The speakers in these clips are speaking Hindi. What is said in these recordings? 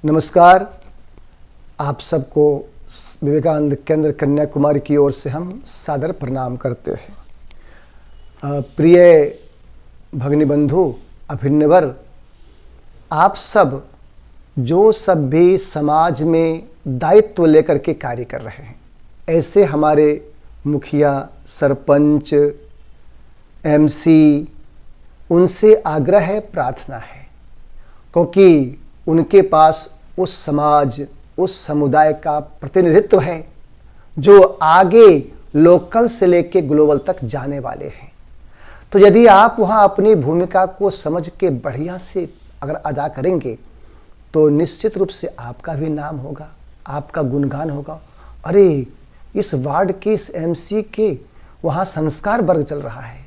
नमस्कार। आप सबको विवेकानंद केंद्र कन्याकुमारी की ओर से हम सादर प्रणाम करते हैं। प्रिय भगिनी बंधु अभिन्नवर, आप सब जो सब भी समाज में दायित्व लेकर के कार्य कर रहे हैं, ऐसे हमारे मुखिया, सरपंच, एमसी, उनसे आग्रह है, प्रार्थना है, क्योंकि उनके पास उस समाज, उस समुदाय का प्रतिनिधित्व है जो आगे लोकल से लेके ग्लोबल तक जाने वाले हैं। तो यदि आप वहाँ अपनी भूमिका को समझ के बढ़िया से अगर अदा करेंगे तो निश्चित रूप से आपका भी नाम होगा, आपका गुणगान होगा। अरे, इस वार्ड के, इस एमसी के वहाँ संस्कार वर्ग चल रहा है,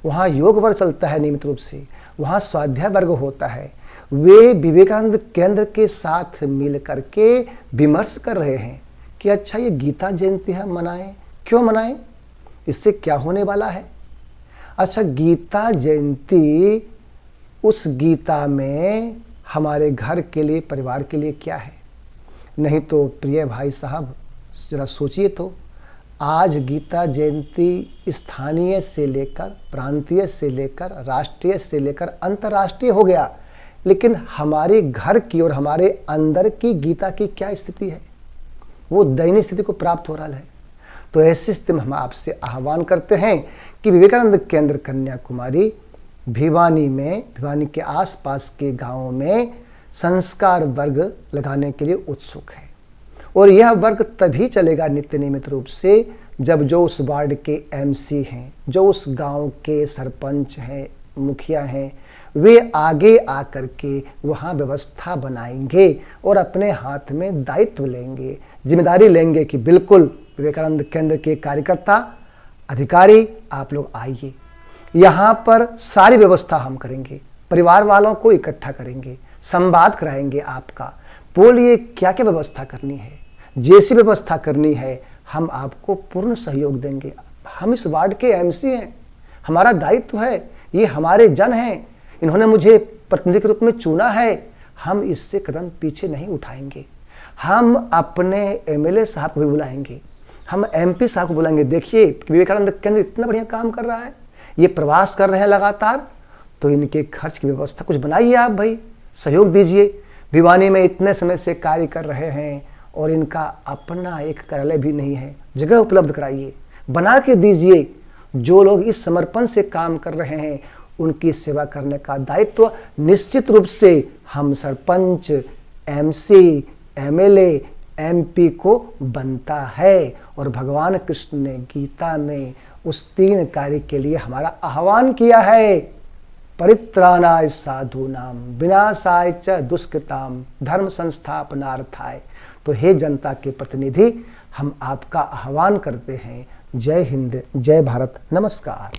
वहाँ योग वर्ग चलता है नियमित रूप से, वहाँ स्वाध्याय वर्ग होता है। वे विवेकानंद केंद्र के साथ मिल करके विमर्श कर रहे हैं कि अच्छा, ये गीता जयंती हम मनाएं, क्यों मनाएं, इससे क्या होने वाला है। अच्छा, गीता जयंती, उस गीता में हमारे घर के लिए, परिवार के लिए क्या है? नहीं तो प्रिय भाई साहब, जरा सोचिए तो, आज गीता जयंती स्थानीय से लेकर, प्रांतीय से लेकर, राष्ट्रीय से लेकर अंतर्राष्ट्रीय हो गया, लेकिन हमारे घर की और हमारे अंदर की गीता की क्या स्थिति है? वो दयनीय स्थिति को प्राप्त हो रहा है। तो ऐसी स्थिति में हम आपसे आह्वान करते हैं कि विवेकानंद केंद्र कन्याकुमारी भिवानी में, भिवानी के आसपास के गांवों में संस्कार वर्ग लगाने के लिए उत्सुक है। और यह वर्ग तभी चलेगा नित्य नियमित रूप से जब जो उस वार्ड के एमसी हैं, जो उस गांव के सरपंच हैं, मुखिया हैं, वे आगे आकर के वहाँ व्यवस्था बनाएंगे और अपने हाथ में दायित्व लेंगे, जिम्मेदारी लेंगे कि बिल्कुल विवेकानंद केंद्र के कार्यकर्ता, अधिकारी, आप लोग आइए, यहाँ पर सारी व्यवस्था हम करेंगे, परिवार वालों को इकट्ठा करेंगे, संवाद कराएंगे आपका, बोलिए क्या क्या व्यवस्था करनी है, जैसी व्यवस्था करनी है हम आपको पूर्ण सहयोग देंगे। हम इस वार्ड के एमसी हैं, हमारा दायित्व है, ये हमारे जन हैं, इन्होंने मुझे प्रतिनिधि के रूप में चुना है, हम इससे कदम पीछे नहीं उठाएंगे। हम अपने एमएलए साहब को भी बुलाएंगे, हम एमपी साहब को बुलाएंगे। देखिए विवेकानंद केंद्र इतना बढ़िया काम कर रहा है, ये प्रवास कर रहे हैं लगातार, तो इनके खर्च की व्यवस्था कुछ बनाइए आप भाई, सहयोग दीजिए। भिवानी में इतने समय से कार्य कर रहे हैं और इनका अपना एक कार्यालय भी नहीं है, जगह उपलब्ध कराइए, बना के दीजिए। जो लोग इस समर्पण से काम कर रहे हैं उनकी सेवा करने का दायित्व निश्चित रूप से हम सरपंच, एमसी, एमएलए, एमपी को बनता है। और भगवान कृष्ण ने गीता में उस 3 कार्य के लिए हमारा आह्वान किया है, परित्राणाय साधूनाम विनाशाय च दुष्कृताम धर्म संस्थापनार्थाय। तो हे जनता के प्रतिनिधि, हम आपका आह्वान करते हैं। जय हिंद, जय भारत, नमस्कार।